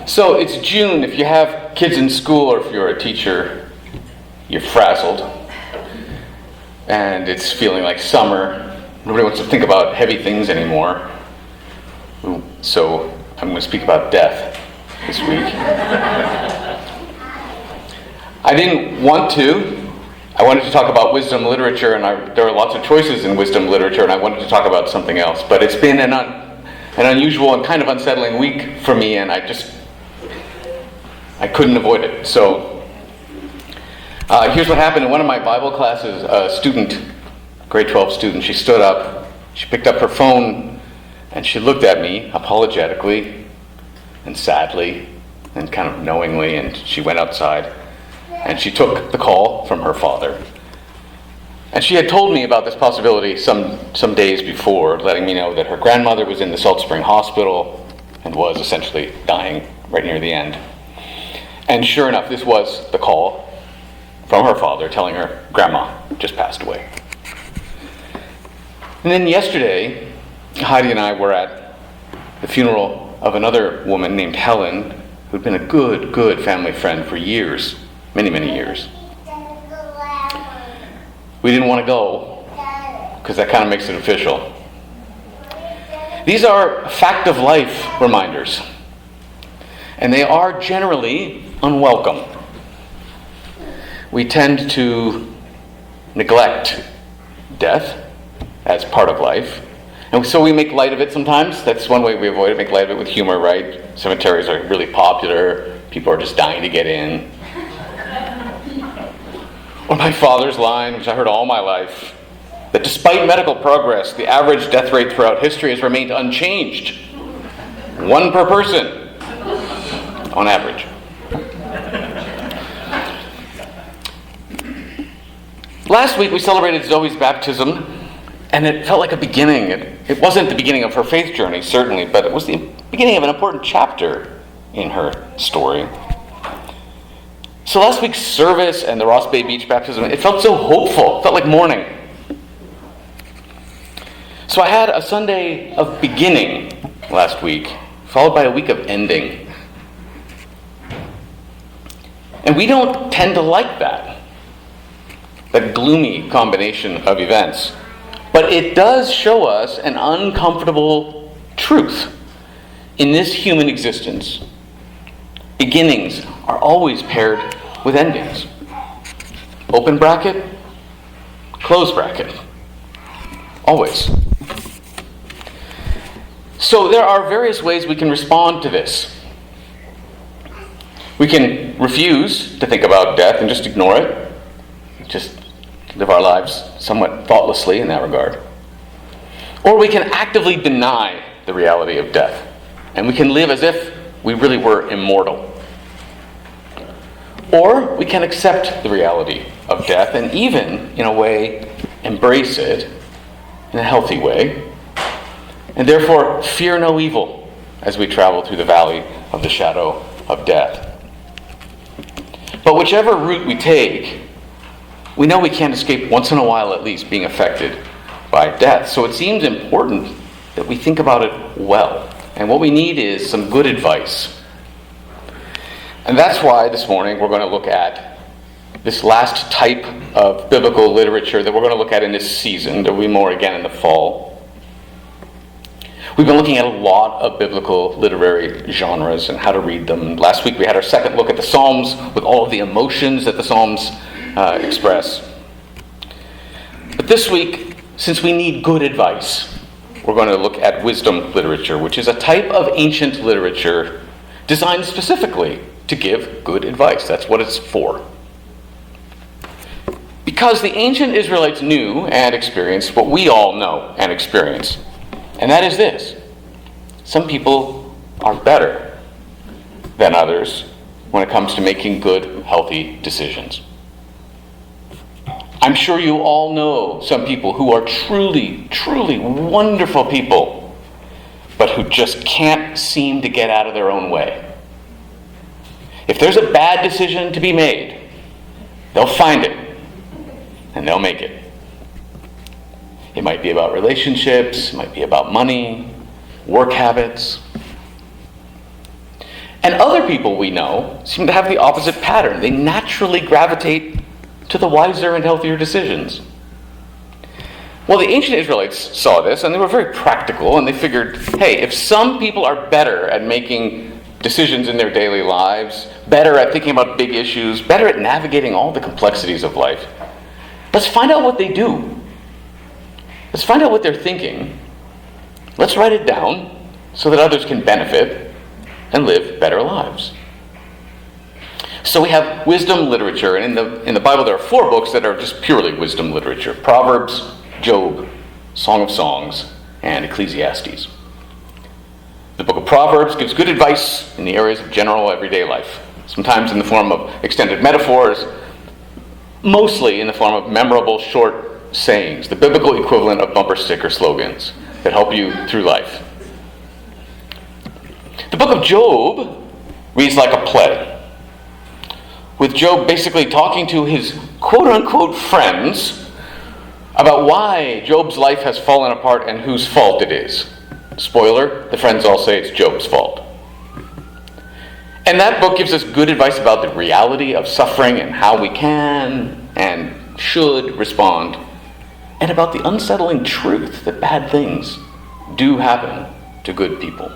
So it's June. If you have kids in school or if you're a teacher, you're frazzled. And it's feeling like summer. Nobody wants to think about heavy things anymore. So I'm going to speak about death this week. I didn't want to. I wanted to talk about wisdom literature, and there are lots of choices in wisdom literature, and I wanted to talk about something else. But it's been an unusual and kind of unsettling week for me, and I couldn't avoid it. So here's what happened. In one of my Bible classes, a student, grade 12 student, she stood up, she picked up her phone, and she looked at me apologetically and sadly and kind of knowingly, and she went outside. And she took the call from her father. And she had told me about this possibility some days before, letting me know that her grandmother was in the Salt Spring Hospital and was essentially dying right near the end. And sure enough, this was the call from her father telling her Grandma just passed away. And then yesterday, Heidi and I were at the funeral of another woman named Helen, who'd been a good family friend for years. Many years. We didn't want to go because that kind of makes it official. These are fact of life reminders, and they are generally unwelcome. We tend to neglect death as part of life, and so we make light of it sometimes. That's one way we avoid it, make light of it with humor, right? Cemeteries are really popular. People are just dying to get in. Or my father's line, which I heard all my life, that despite medical progress, the average death rate throughout history has remained unchanged. 1 per person, on average. Last week we celebrated Zoe's baptism, and it felt like a beginning. It wasn't the beginning of her faith journey, certainly, but it was the beginning of an important chapter in her story. So last week's service and the Ross Bay Beach baptism, it felt so hopeful. It felt like morning. So I had a Sunday of beginning last week, followed by a week of ending. And we don't tend to like that gloomy combination of events. But it does show us an uncomfortable truth in this human existence. Beginnings are always paired with endings. Open bracket, close bracket. Always. So there are various ways we can respond to this. We can refuse to think about death and just ignore it. Just live our lives somewhat thoughtlessly in that regard. Or we can actively deny the reality of death. And we can live as if we really were immortal. Or we can accept the reality of death and even, in a way, embrace it in a healthy way, and therefore fear no evil as we travel through the valley of the shadow of death. But whichever route we take, we know we can't escape once in a while at least being affected by death. So it seems important that we think about it well. And what we need is some good advice. And that's why this morning we're going to look at this last type of biblical literature that we're going to look at in this season. There will be more again in the fall. We've been looking at a lot of biblical literary genres and how to read them. Last week we had our second look at the Psalms with all of the emotions that the Psalms express. But this week, since we need good advice, we're going to look at wisdom literature, which is a type of ancient literature designed specifically to give good advice. That's what it's for. Because the ancient Israelites knew and experienced what we all know and experience. And that is this. Some people are better than others when it comes to making good, healthy decisions. I'm sure you all know some people who are truly wonderful people, but who just can't seem to get out of their own way. If there's a bad decision to be made, they'll find it, and they'll make it. It might be about relationships, it might be about money, work habits. And other people we know seem to have the opposite pattern. They naturally gravitate to the wiser and healthier decisions. Well, the ancient Israelites saw this, and they were very practical, and they figured, hey, if some people are better at making decisions in their daily lives, better at thinking about big issues, better at navigating all the complexities of life, let's find out what they do. Let's find out what they're thinking. Let's write it down so that others can benefit and live better lives. So we have wisdom literature, and in the Bible there are 4 books that are just purely wisdom literature: Proverbs, Job, Song of Songs, and Ecclesiastes. The book of Proverbs gives good advice in the areas of general everyday life, sometimes in the form of extended metaphors, mostly in the form of memorable short sayings, the biblical equivalent of bumper sticker slogans that help you through life. The book of Job reads like a play, with Job basically talking to his quote-unquote friends about why Job's life has fallen apart and whose fault it is. Spoiler, the friends all say it's Job's fault. And that book gives us good advice about the reality of suffering and how we can and should respond, and about the unsettling truth that bad things do happen to good people.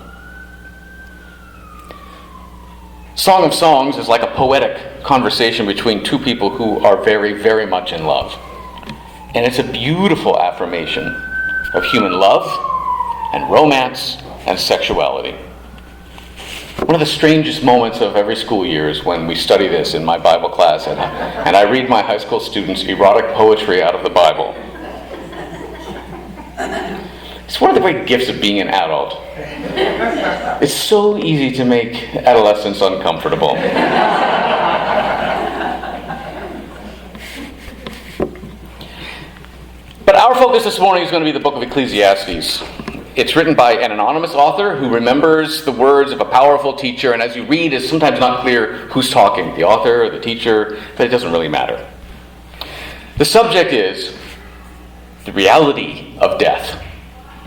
Song of Songs is like a poetic conversation between 2 people who are very, very much in love. And it's a beautiful affirmation of human love and romance and sexuality. One of the strangest moments of every school year is when we study this in my Bible class, and I read my high school students erotic poetry out of the Bible. It's one of the great gifts of being an adult. It's so easy to make adolescence uncomfortable. But our focus this morning is going to be the book of Ecclesiastes. It's written by an anonymous author who remembers the words of a powerful teacher, and as you read, it's sometimes not clear who's talking, the author or the teacher, but it doesn't really matter. The subject is the reality of death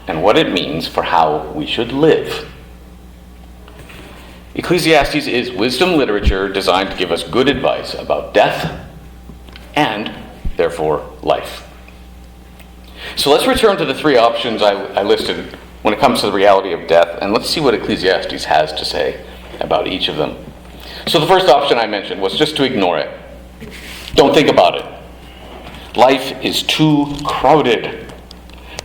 and what it means for how we should live. Ecclesiastes is wisdom literature designed to give us good advice about death and, therefore, life. So let's return to the 3 options I listed when it comes to the reality of death, and let's see what Ecclesiastes has to say about each of them. So the first option I mentioned was just to ignore it. Don't think about it. Life is too crowded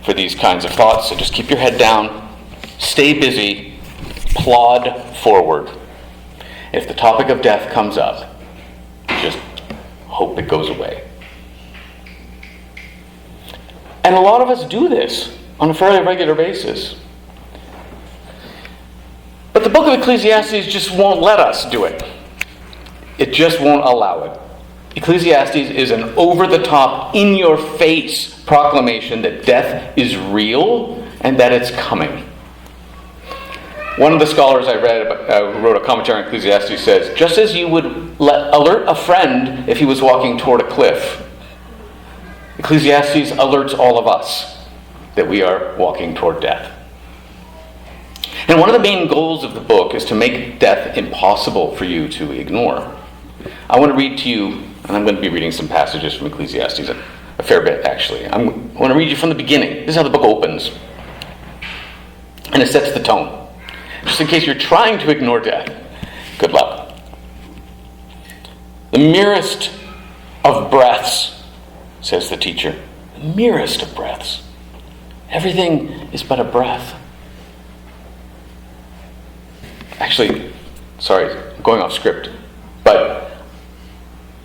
for these kinds of thoughts, so just keep your head down, stay busy, plod forward. If the topic of death comes up, just hope it goes away. And a lot of us do this on a fairly regular basis. But the book of Ecclesiastes just won't let us do it. It just won't allow it. Ecclesiastes is an over-the-top, in-your-face proclamation that death is real and that it's coming. One of the scholars I read who wrote a commentary on Ecclesiastes says, just as you would alert a friend if he was walking toward a cliff, Ecclesiastes alerts all of us that we are walking toward death. And one of the main goals of the book is to make death impossible for you to ignore. I want to read to you, and I'm going to be reading some passages from Ecclesiastes, a fair bit actually. I want to read you from the beginning. This is how the book opens. And it sets the tone. Just in case you're trying to ignore death, good luck. The merest of breaths, says the teacher. The merest of breaths. Everything is but a breath. Actually, sorry, I'm going off script. But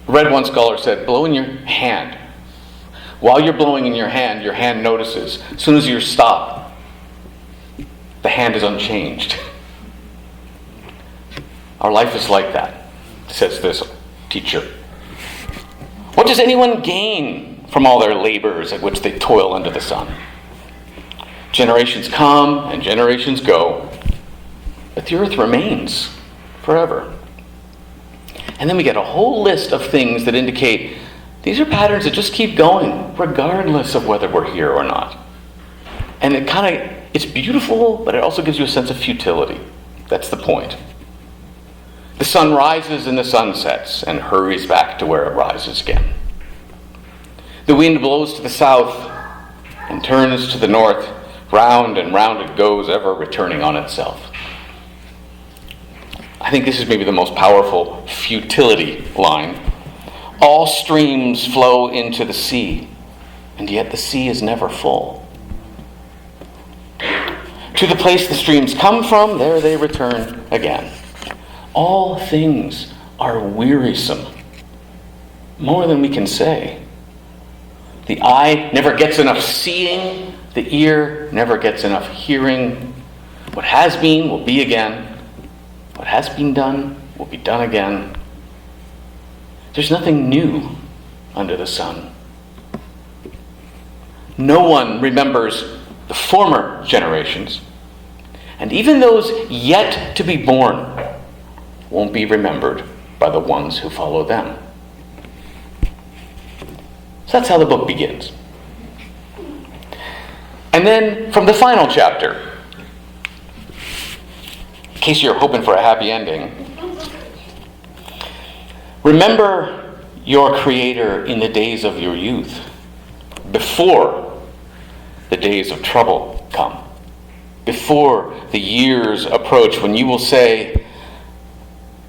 I read one scholar said, blow in your hand. While you're blowing in your hand notices. As soon as you stop, the hand is unchanged. Our life is like that, says this teacher. What does anyone gain from all their labors at which they toil under the sun? Generations come and generations go, but the earth remains forever. And then we get a whole list of things that indicate these are patterns that just keep going, regardless of whether we're here or not. And it's beautiful, but it also gives you a sense of futility. That's the point. The sun rises and the sun sets and hurries back to where it rises again. The wind blows to the south and turns to the north. Round and round it goes, ever returning on itself. I think this is maybe the most powerful futility line. All streams flow into the sea, and yet the sea is never full. To the place the streams come from, there they return again. All things are wearisome, more than we can say. The eye never gets enough seeing, the ear never gets enough hearing. What has been will be again. What has been done will be done again. There's nothing new under the sun. No one remembers the former generations, and even those yet to be born won't be remembered by the ones who follow them. So that's how the book begins. And then from the final chapter, in case you're hoping for a happy ending, remember your Creator in the days of your youth, before the days of trouble come, before the years approach when you will say,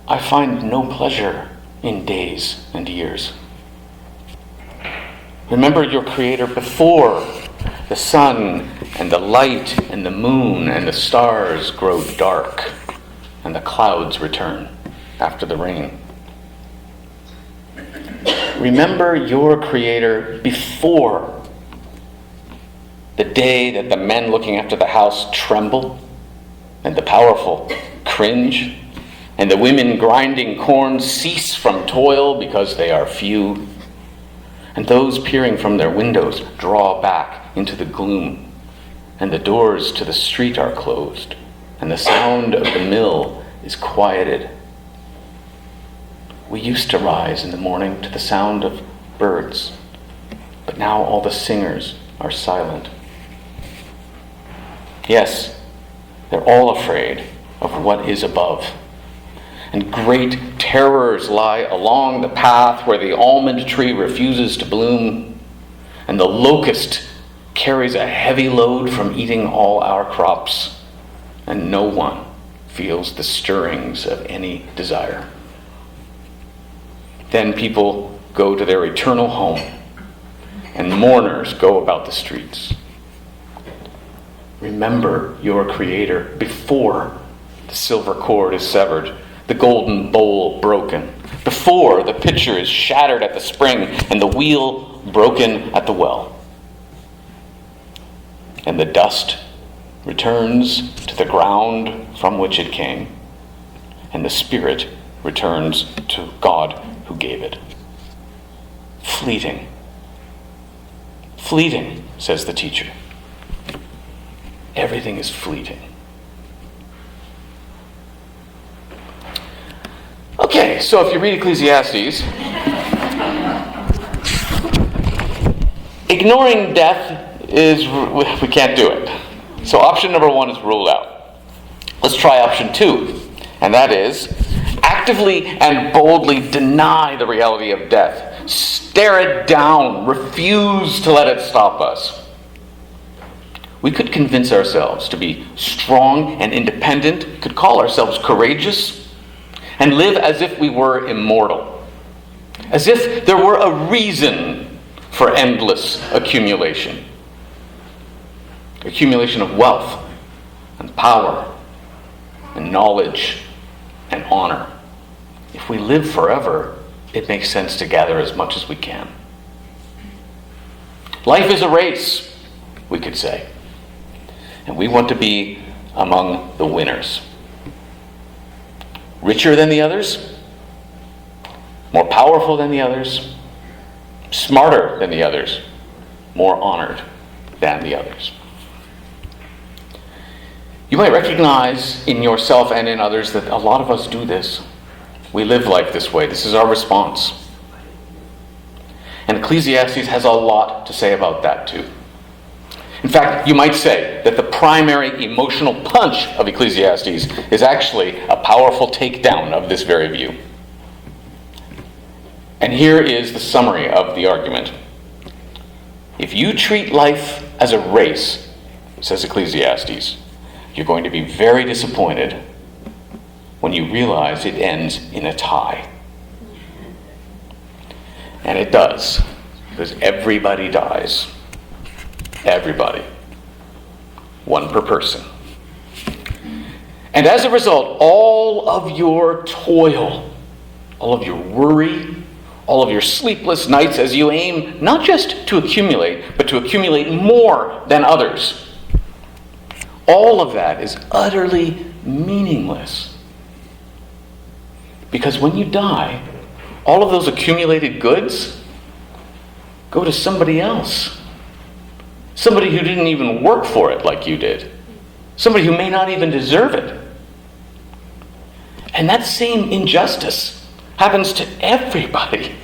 I find no pleasure in days and years. Remember your Creator before the sun and the light and the moon and the stars grow dark and the clouds return after the rain. Remember your Creator before the day that the men looking after the house tremble and the powerful cringe and the women grinding corn cease from toil because they are few. And those peering from their windows draw back into the gloom, and the doors to the street are closed, and the sound of the mill is quieted. We used to rise in the morning to the sound of birds, but now all the singers are silent. Yes, they're all afraid of what is above. And great terrors lie along the path where the almond tree refuses to bloom, and the locust carries a heavy load from eating all our crops, and no one feels the stirrings of any desire. Then people go to their eternal home, and mourners go about the streets. Remember your Creator before the silver cord is severed, the golden bowl broken, before the pitcher is shattered at the spring and the wheel broken at the well. And the dust returns to the ground from which it came, and the spirit returns to God who gave it. Fleeting. Fleeting, says the teacher. Everything is fleeting. Okay, so if you read Ecclesiastes, ignoring death we can't do it. So option number 1 is ruled out. Let's try option 2, and that is actively and boldly deny the reality of death. Stare it down. Refuse to let it stop us. We could convince ourselves to be strong and independent, could call ourselves courageous, and live as if we were immortal, as if there were a reason for endless accumulation. Accumulation of wealth and power and knowledge and honor. If we live forever, it makes sense to gather as much as we can. Life is a race, we could say, and we want to be among the winners. Richer than the others, more powerful than the others, smarter than the others, more honored than the others. You might recognize in yourself and in others that a lot of us do this. We live life this way. This is our response. And Ecclesiastes has a lot to say about that too. In fact, you might say that the primary emotional punch of Ecclesiastes is actually a powerful takedown of this very view. And here is the summary of the argument. If you treat life as a race, says Ecclesiastes, you're going to be very disappointed when you realize it ends in a tie. And it does, because everybody dies. Everybody. One per person. And as a result, all of your toil, all of your worry, all of your sleepless nights as you aim not just to accumulate, but to accumulate more than others, all of that is utterly meaningless. Because when you die, all of those accumulated goods go to somebody else. Somebody who didn't even work for it like you did. Somebody who may not even deserve it. And that same injustice happens to everybody.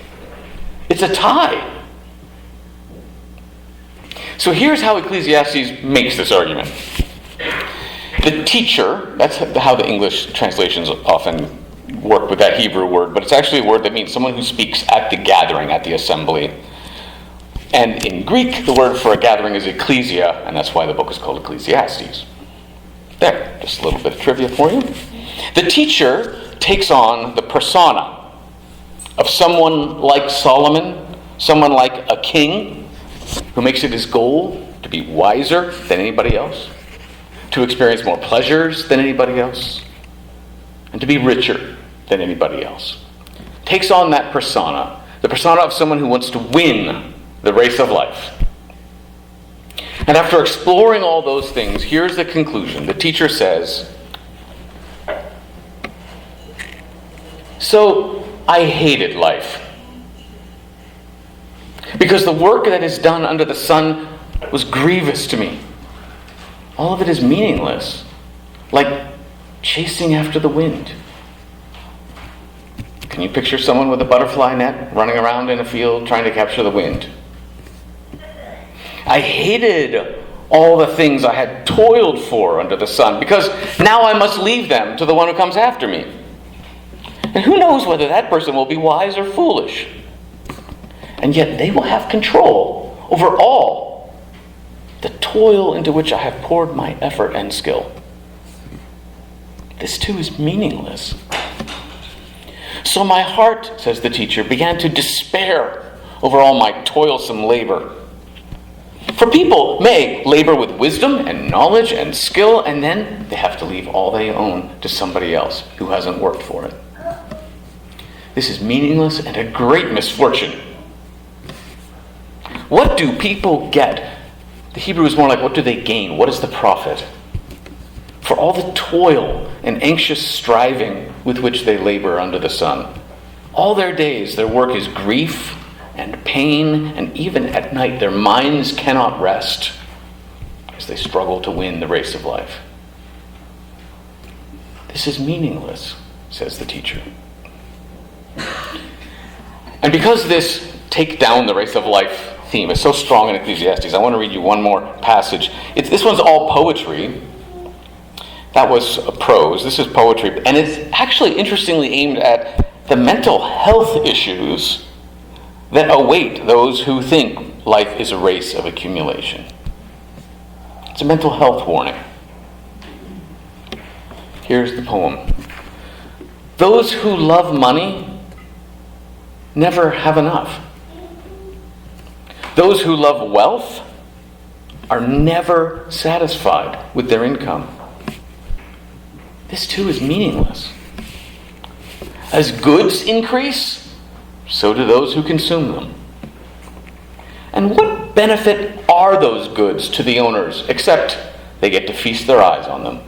It's a tie. So here's how Ecclesiastes makes this argument. The teacher, that's how the English translations often work with that Hebrew word, but it's actually a word that means someone who speaks at the gathering, at the assembly. And in Greek, the word for a gathering is ecclesia, and that's why the book is called Ecclesiastes. There, just a little bit of trivia for you. The teacher takes on the persona of someone like Solomon, someone like a king, who makes it his goal to be wiser than anybody else, to experience more pleasures than anybody else, and to be richer than anybody else. Takes on that persona, the persona of someone who wants to win the race of life. And after exploring all those things, here's the conclusion. The teacher says, so I hated life, because the work that is done under the sun was grievous to me. All of it is meaningless, like chasing after the wind. Can you picture someone with a butterfly net running around in a field trying to capture the wind? I hated all the things I had toiled for under the sun, because now I must leave them to the one who comes after me. And who knows whether that person will be wise or foolish. And yet they will have control over all the toil into which I have poured my effort and skill. This too is meaningless. So my heart, says the teacher, began to despair over all my toilsome labor. For people may labor with wisdom and knowledge and skill, and then they have to leave all they own to somebody else who hasn't worked for it. This is meaningless and a great misfortune. What do people get? The Hebrew is more like, what do they gain? What is the profit? For all the toil and anxious striving with which they labor under the sun. All their days, their work is grief and pain, and even at night their minds cannot rest as they struggle to win the race of life. This is meaningless, says the teacher. And because this take down the race of life theme is so strong in Ecclesiastes, I want to read you one more passage. This one's all poetry. That was prose. This is poetry. And it's actually interestingly aimed at the mental health issues that await those who think life is a race of accumulation. It's a mental health warning. Here's the poem. Those who love money never have enough. Those who love wealth are never satisfied with their income. This too is meaningless. As goods increase, so do those who consume them. And what benefit are those goods to the owners, except they get to feast their eyes on them?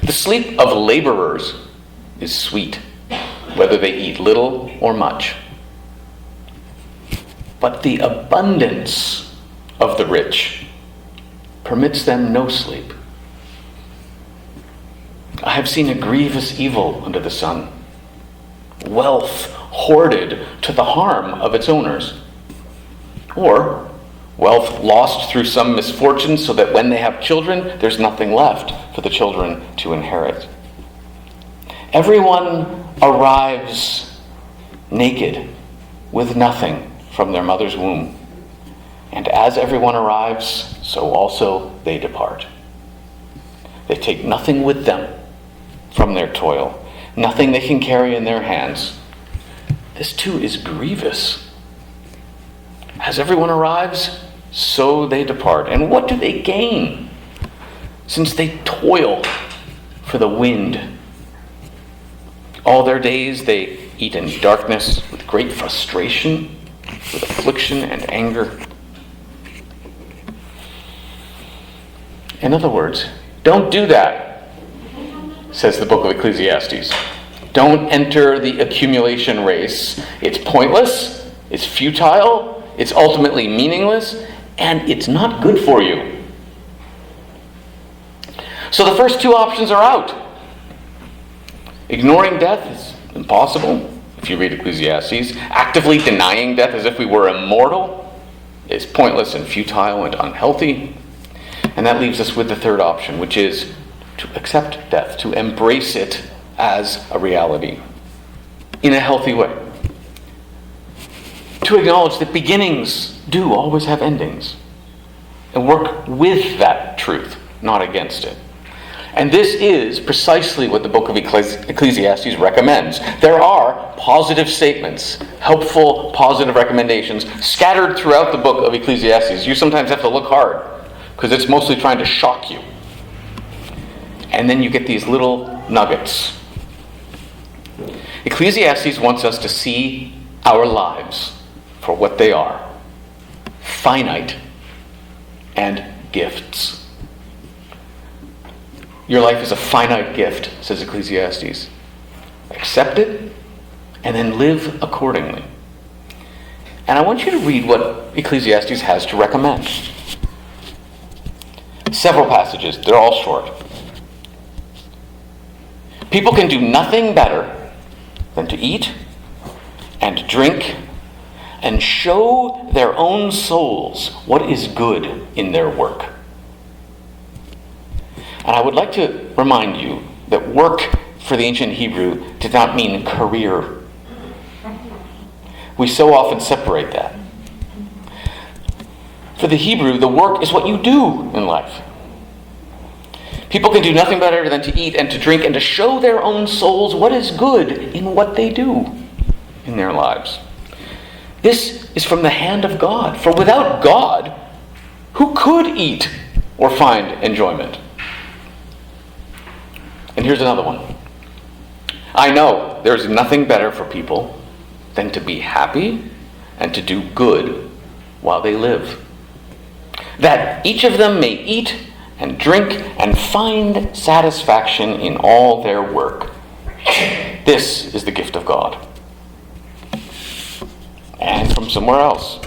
The sleep of laborers is sweet, whether they eat little or much. But the abundance of the rich permits them no sleep. I have seen a grievous evil under the sun. Wealth hoarded to the harm of its owners. Or Wealth lost through some misfortune so that when they have children, there's nothing left for the children to inherit. Everyone arrives naked with nothing from their mother's womb. And as everyone arrives, so also they depart. They take nothing with them from their toil, nothing they can carry in their hands. This too is grievous. As everyone arrives, so they depart. And what do they gain? Since they toil for the wind. All their days they eat in darkness with great frustration, with affliction and anger. In other words, don't do that, says the book of Ecclesiastes. Don't enter the accumulation race. It's pointless, it's futile, it's ultimately meaningless, and it's not good for you. So the first two options are out. Ignoring death is impossible, if you read Ecclesiastes. Actively denying death as if we were immortal is pointless and futile and unhealthy. And that leaves us with the third option, which is to accept death, to embrace it as a reality in a healthy way. To acknowledge that beginnings do always have endings, and work with that truth, not against it. And this is precisely what the book of Ecclesiastes recommends. There are positive statements, helpful, positive recommendations scattered throughout the book of Ecclesiastes. You sometimes have to look hard, because it's mostly trying to shock you. And then you get these little nuggets. Ecclesiastes wants us to see our lives for what they are: finite and gifts. Your life is a finite gift, says Ecclesiastes. Accept it and then live accordingly. And I want you to read what Ecclesiastes has to recommend. Several passages, they're all short. People can do nothing better than to eat and drink and show their own souls what is good in their work. And I would like to remind you that work for the ancient Hebrew did not mean career. We so often separate that. For the Hebrew, the work is what you do in life. People can do nothing better than to eat and to drink and to show their own souls what is good in what they do in their lives. This is from the hand of God. For without God, who could eat or find enjoyment? And here's another one. I know there's nothing better for people than to be happy and to do good while they live, that each of them may eat and drink and find satisfaction in all their work. This is the gift of God. And from somewhere else.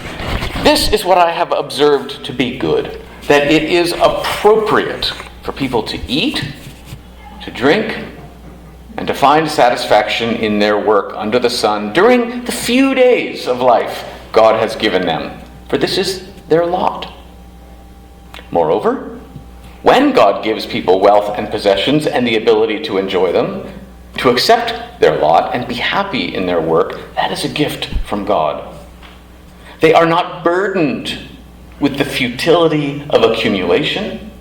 This is what I have observed to be good, that it is appropriate for people to eat, to drink, and to find satisfaction in their work under the sun during the few days of life God has given them, for this is their lot. Moreover, when God gives people wealth and possessions and the ability to enjoy them, to accept their lot and be happy in their work, that is a gift from God. They are not burdened with the futility of accumulation,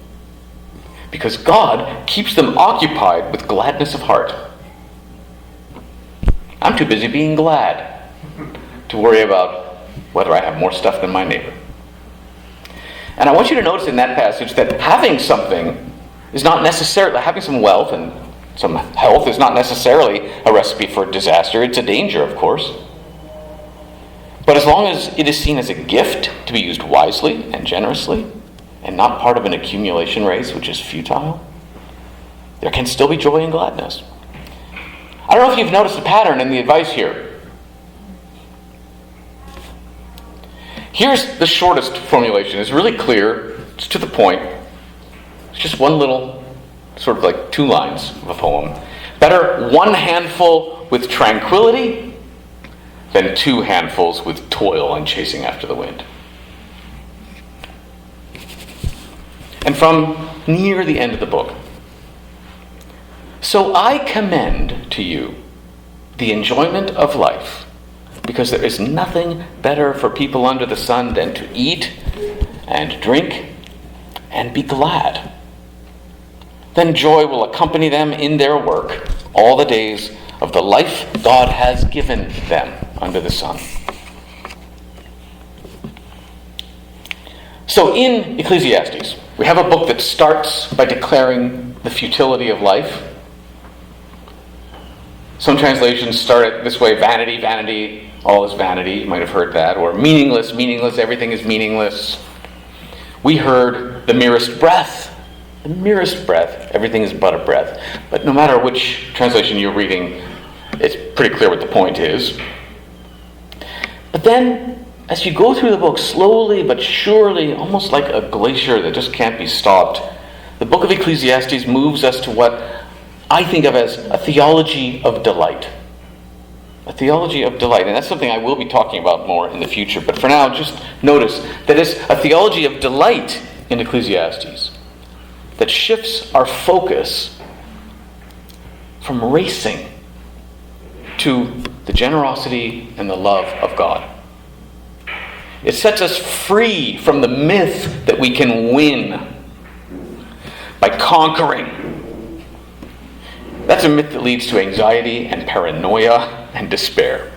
because God keeps them occupied with gladness of heart. I'm too busy being glad to worry about whether I have more stuff than my neighbor. And I want you to notice in that passage that having something is not necessarily, having some wealth and some health is not necessarily a recipe for disaster. It's a danger, of course. But as long as it is seen as a gift to be used wisely and generously, and not part of an accumulation race which is futile, there can still be joy and gladness. I don't know if you've noticed a pattern in the advice here. Here's the shortest formulation. It's really clear. It's to the point. It's just one little, sort of like 2 lines of a poem. Better 1 handful with tranquility than 2 handfuls with toil and chasing after the wind. and from near the end of the book. So I commend to you the enjoyment of life, because there is nothing better for people under the sun than to eat and drink and be glad. Then joy will accompany them in their work all the days of the life God has given them under the sun. So in Ecclesiastes, we have a book that starts by declaring the futility of life. Some translations start it this way: vanity, vanity, all is vanity. You might have heard that. Or meaningless, meaningless, everything is meaningless. We heard the merest breath. The merest breath, everything is but a breath. But no matter which translation you're reading, it's pretty clear what the point is. But then, as you go through the book slowly but surely, almost like a glacier that just can't be stopped, the book of Ecclesiastes moves us to what I think of as a theology of delight. A theology of delight. And that's something I will be talking about more in the future. But for now, just notice that it's a theology of delight in Ecclesiastes that shifts our focus from racing to the generosity and the love of God. It sets us free from the myth that we can win by conquering. That's a myth that leads to anxiety and paranoia and despair.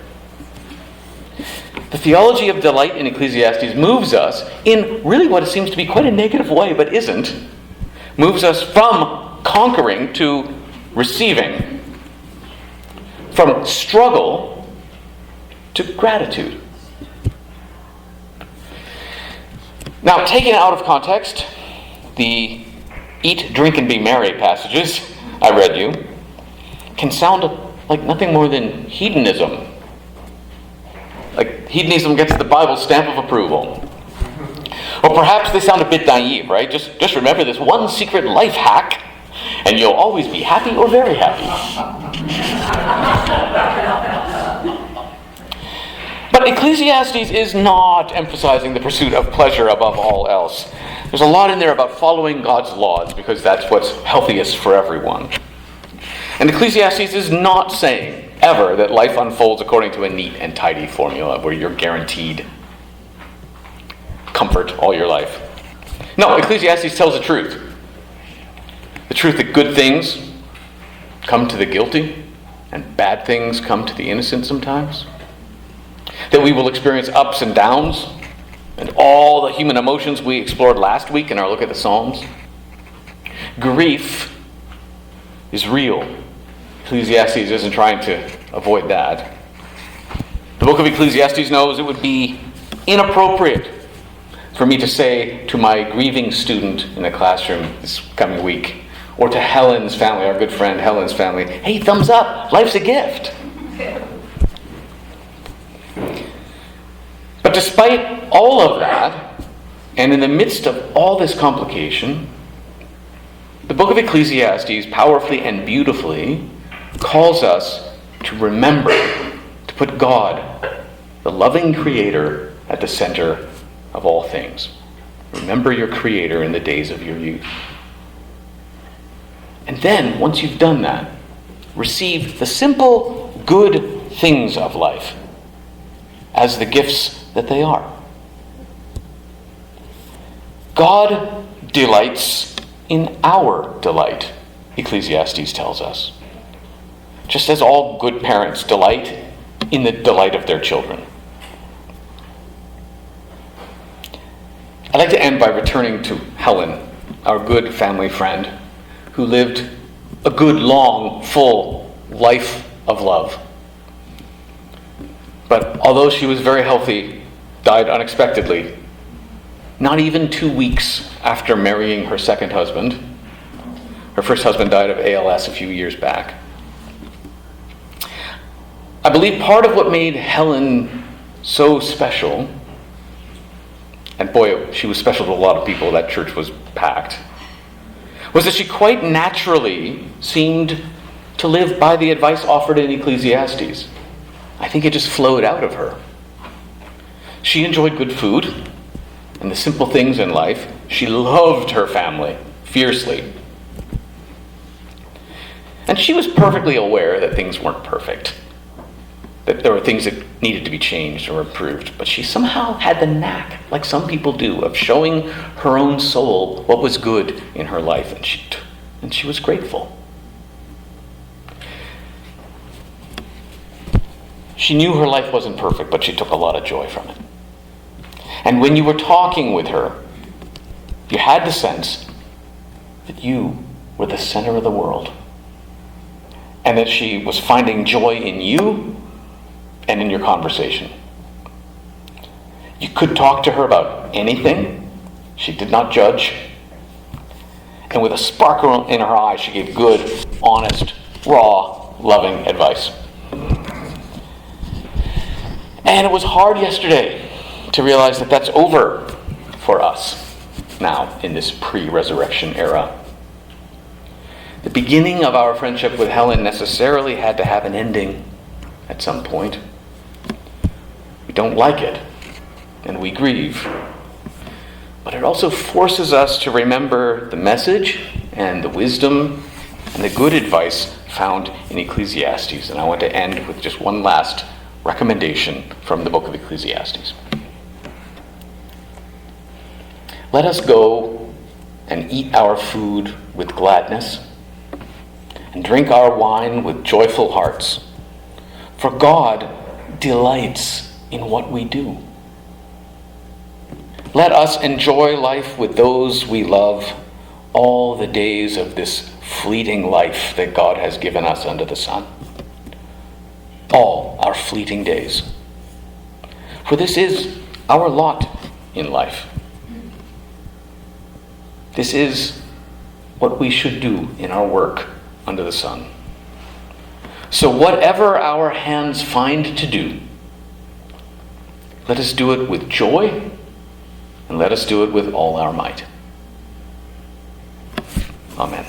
The theology of delight in Ecclesiastes moves us in really what seems to be quite a negative way, but isn't. Moves us from conquering to receiving. From struggle to gratitude. Now, taken out of context, the eat, drink, and be merry passages I read you can sound like nothing more than hedonism. Like hedonism gets the Bible stamp of approval. Or perhaps they sound a bit naive, right? Just remember this one secret life hack, and you'll always be happy or very happy. But Ecclesiastes is not emphasizing the pursuit of pleasure above all else. There's a lot in there about following God's laws, because that's what's healthiest for everyone. And Ecclesiastes is not saying ever that life unfolds according to a neat and tidy formula where you're guaranteed comfort all your life. No, Ecclesiastes tells the truth. The truth that good things come to the guilty and bad things come to the innocent sometimes. That we will experience ups and downs and all the human emotions we explored last week in our look at the Psalms. Grief is real. Ecclesiastes isn't trying to avoid that. The book of Ecclesiastes knows it would be inappropriate for me to say to my grieving student in a classroom this coming week, or to Helen's family, our good friend Helen's family, hey, thumbs up, life's a gift. But despite all of that, and in the midst of all this complication, the book of Ecclesiastes powerfully and beautifully calls us to remember to put God, the loving Creator, at the center of all things. Remember your Creator in the days of your youth. And then, once you've done that, receive the simple, good things of life as the gifts that they are. God delights in our delight, Ecclesiastes tells us. Just as all good parents delight in the delight of their children. I'd like to end by returning to Helen, our good family friend, who lived a good, long, full life of love. But although she was very healthy, died unexpectedly, not even 2 weeks after marrying her second husband. Her first husband died of ALS a few years back. I believe part of what made Helen so special, and boy, she was special to a lot of people, that church was packed, was that she quite naturally seemed to live by the advice offered in Ecclesiastes. I think it just flowed out of her. She enjoyed good food and the simple things in life. She loved her family fiercely. And she was perfectly aware that things weren't perfect, that there were things that needed to be changed or improved. But she somehow had the knack, like some people do, of showing her own soul what was good in her life, and she was grateful. She knew her life wasn't perfect, but she took a lot of joy from it. And when you were talking with her, you had the sense that you were the center of the world, and that she was finding joy in you and in your conversation. You could talk to her about anything. She did not judge. And with a sparkle in her eye, she gave good, honest, raw, loving advice. And it was hard yesterday to realize that that's over for us now in this pre-resurrection era. The beginning of our friendship with Helen necessarily had to have an ending at some point. We don't like it, and we grieve. But it also forces us to remember the message and the wisdom and the good advice found in Ecclesiastes. And I want to end with just one last recommendation from the book of Ecclesiastes. Let us go and eat our food with gladness, and drink our wine with joyful hearts, for God delights in what we do. Let us enjoy life with those we love all the days of this fleeting life that God has given us under the sun. All our fleeting days. For this is our lot in life. This is what we should do in our work under the sun. So whatever our hands find to do, let us do it with joy, and let us do it with all our might. Amen.